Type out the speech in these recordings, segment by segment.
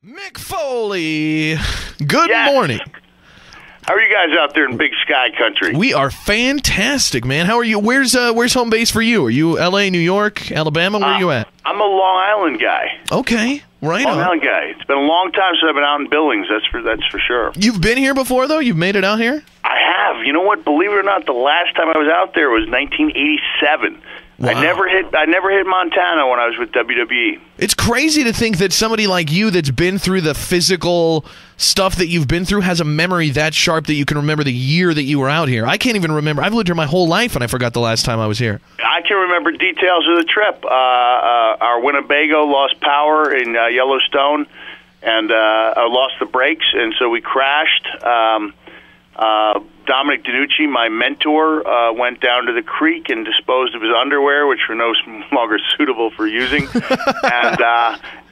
Mick Foley, good morning. How are you guys out there in Big Sky Country? We are fantastic, man. How are you? Where's home base for you? Are you L.A., New York, Alabama? Where are you at? I'm a Long Island guy. Okay, right Long on. Island guy. It's been a long time since I've been out in Billings. That's for sure. You've been here before, though? You've made it out here? I have. You know what? Believe it or not, the last time I was out there was 1987. Wow. I never hit Montana when I was with WWE. It's crazy to think that somebody like you that's been through the physical stuff that you've been through has a memory that sharp that you can remember the year that you were out here. I can't even remember. I've lived here my whole life, and I forgot the last time I was here. I can remember details of the trip. Our Winnebago lost power in Yellowstone, and lost the brakes, and so we crashed. Dominic DiNucci, my mentor, went down to the creek and disposed of his underwear, which were no longer suitable for using.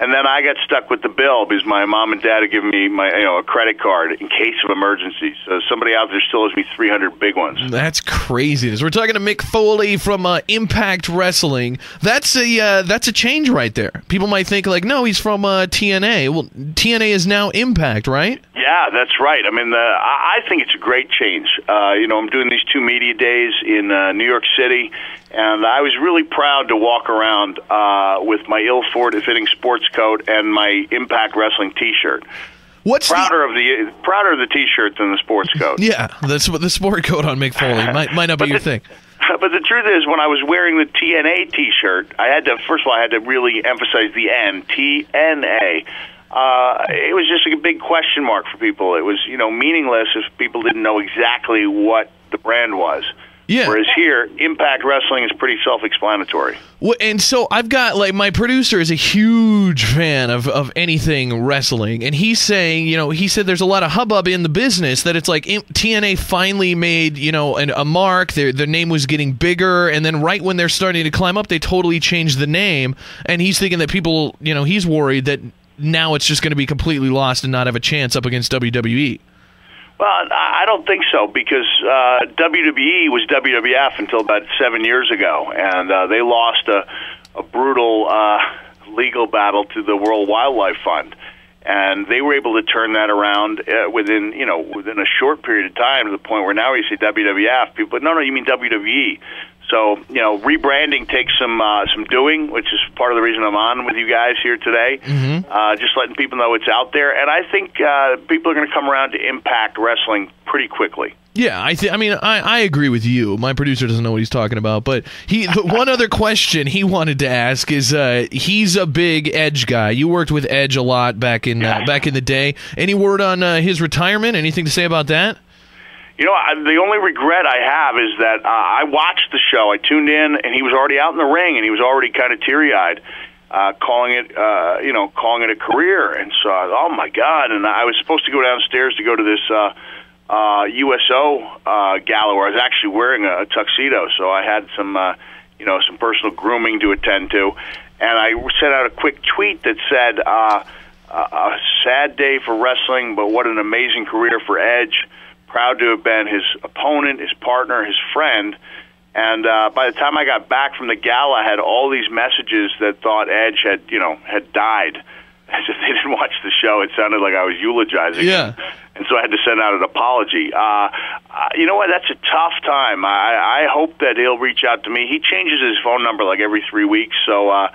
And then I got stuck with the bill because my mom and dad had given me a credit card in case of emergencies. So somebody out there still owes me 300 big ones. That's craziness. We're talking to Mick Foley from Impact Wrestling. That's a change right there. People might think like, no, he's from TNA. Well, TNA is now Impact, right? Yeah, that's right. I mean, I think it's a great change. I'm doing these 2 media days in New York City, and I was really proud to walk around with my ill-fitting sports coat and my Impact Wrestling T-shirt. Prouder of the T-shirt than the sports coat. Yeah, that's what the sport coat on Mick Foley might not be your thing. But the truth is, when I was wearing the TNA T-shirt, first of all, I had to really emphasize the N, TNA. It was just a big question mark for people. It was, meaningless if people didn't know exactly what the brand was. Yeah. Whereas here, Impact Wrestling is pretty self-explanatory. Well, and so I've got, my producer is a huge fan of anything wrestling, and he's saying, he said there's a lot of hubbub in the business that it's like TNA finally made, a mark, their name was getting bigger, and then right when they're starting to climb up, they totally changed the name, and he's thinking that people, he's worried that now it's just going to be completely lost and not have a chance up against WWE. Well, I don't think so, because WWE was WWF until about 7 years ago, and they lost a brutal legal battle to the World Wildlife Fund, and they were able to turn that around within a short period of time, to the point where now you say WWF, people, no, you mean WWE. So, rebranding takes some doing, which is part of the reason I'm on with you guys here today. Mm-hmm. Just letting people know it's out there. And I think people are going to come around to Impact Wrestling pretty quickly. Yeah, I agree with you. My producer doesn't know what he's talking about, but one other question he wanted to ask is he's a big Edge guy. You worked with Edge a lot back in the day. Any word on his retirement? Anything to say about that? The only regret I have is that I watched the show. I tuned in, and he was already out in the ring, and he was already kind of teary-eyed, calling it a career. And so, oh my God! And I was supposed to go downstairs to go to this USO gala where I was actually wearing a tuxedo, so I had some personal grooming to attend to, and I sent out a quick tweet that said, "A sad day for wrestling, but what an amazing career for Edge." Proud to have been his opponent, his partner, his friend. And by the time I got back from the gala, I had all these messages that thought Edge had died. As if they didn't watch the show, it sounded like I was eulogizing him. And so I had to send out an apology. You know what? That's a tough time. I hope that he'll reach out to me. He changes his phone number like every 3 weeks, so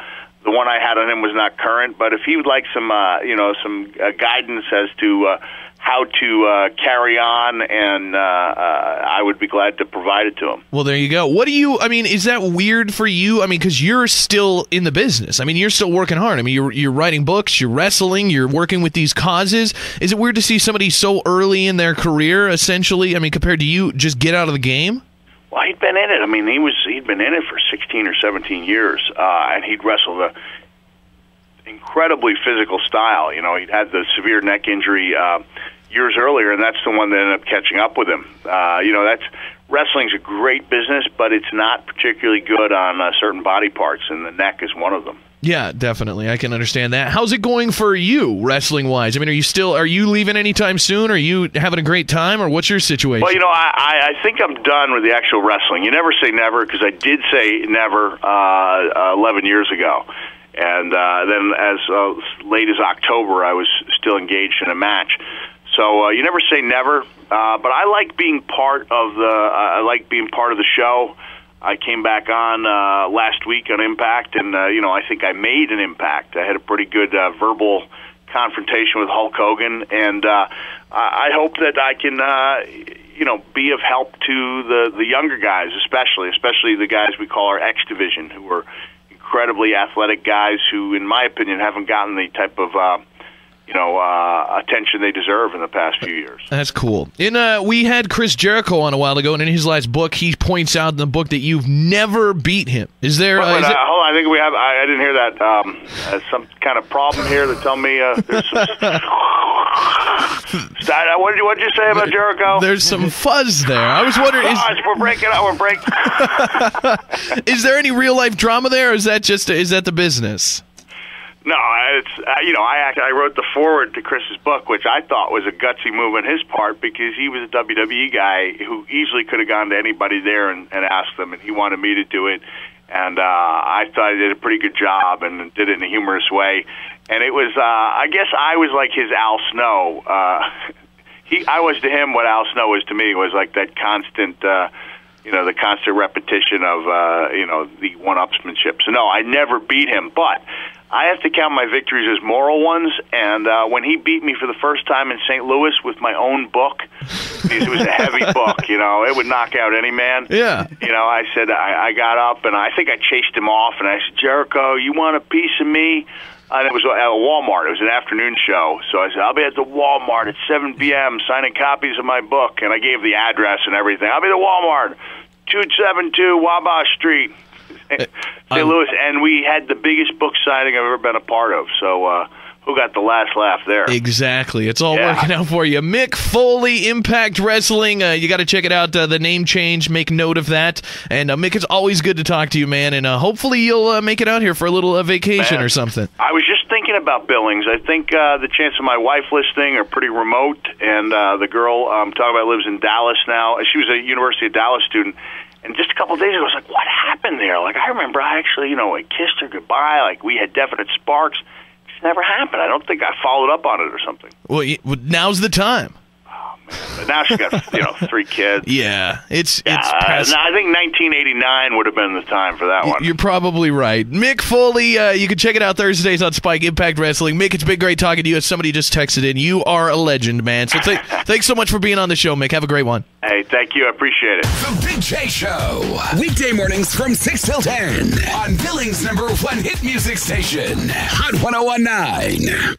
the one I had on him was not current. But if he would like some guidance as to how to carry on, and I would be glad to provide it to him. Well, there you go. Is that weird for you? Because you're still in the business. You're still working hard. You're writing books, you're wrestling, you're working with these causes. Is it weird to see somebody so early in their career, essentially, compared to you, just get out of the game? Well, he'd been in it. He'd been in it for 16 or 17 years, and he'd wrestled a incredibly physical style. He'd had the severe neck injury years earlier, and that's the one that ended up catching up with him. Wrestling's a great business, but it's not particularly good on certain body parts, and the neck is one of them. Yeah, definitely. I can understand that. How's it going for you, wrestling-wise? Are you leaving anytime soon? Are you having a great time, or what's your situation? Well, I think I'm done with the actual wrestling. You never say never, because I did say never 11 years ago. And then as late as October, I was still engaged in a match. So you never say never, but I like being part of the show. I came back on last week on Impact, and I think I made an impact. I had a pretty good verbal confrontation with Hulk Hogan, and I hope that I can be of help to the younger guys, especially the guys we call our X division, who are incredibly athletic guys who, in my opinion, haven't gotten the type of attention they deserve in the past few years. That's cool. We had Chris Jericho on a while ago, and in his last book, he points out in the book that you've never beat him. Is there? Hold on, I think we have. I didn't hear that. Some kind of problem here that tell me there's some. What did you say about Jericho? There's some fuzz there. I was wondering. We're breaking up. We're breaking. Is there any real life drama there, or is that the business? No, it's I wrote the foreword to Chris's book, which I thought was a gutsy move on his part because he was a WWE guy who easily could have gone to anybody there and asked them, and he wanted me to do it. And I thought I did a pretty good job and did it in a humorous way. And it was, I guess I was like his Al Snow. I was to him what Al Snow was to me, was like that constant, the constant repetition of, the one-upsmanship. So no, I never beat him, but I have to count my victories as moral ones, and when he beat me for the first time in St. Louis with my own book, because it was a heavy book, it would knock out any man. Yeah. I said, I got up, and I think I chased him off, and I said, Jericho, you want a piece of me? And it was at a Walmart. It was an afternoon show. So I said, I'll be at the Walmart at 7 p.m. signing copies of my book, and I gave the address and everything. I'll be at the Walmart, 272 Wabash Street. St. Louis, and we had the biggest book signing I've ever been a part of. So who got the last laugh there? Exactly. It's all working out for you. Mick Foley, Impact Wrestling. You got to check it out. The name change. Make note of that. And Mick, it's always good to talk to you, man. And hopefully you'll make it out here for a little vacation or something. I was just thinking about Billings. I think the chance of my wife listening are pretty remote. And the girl I'm talking about lives in Dallas now. She was a University of Dallas student. And just a couple of days ago, I was like, what happened there? Like, I remember I actually, I kissed her goodbye. Like, we had definite sparks. It just never happened. I don't think I followed up on it or something. Well, now's the time. Oh, man. But now she's got, 3 kids. Yeah. It's I think 1989 would have been the time for that one. You're probably right. Mick Foley, you can check it out Thursdays on Spike Impact Wrestling. Mick, it's been great talking to you. As somebody just texted in, you are a legend, man. So thanks so much for being on the show, Mick. Have a great one. Hey, thank you. I appreciate it. The Big J Show. Weekday mornings from 6 till 10 on Billings' #1 hit music station, Hot 101.9.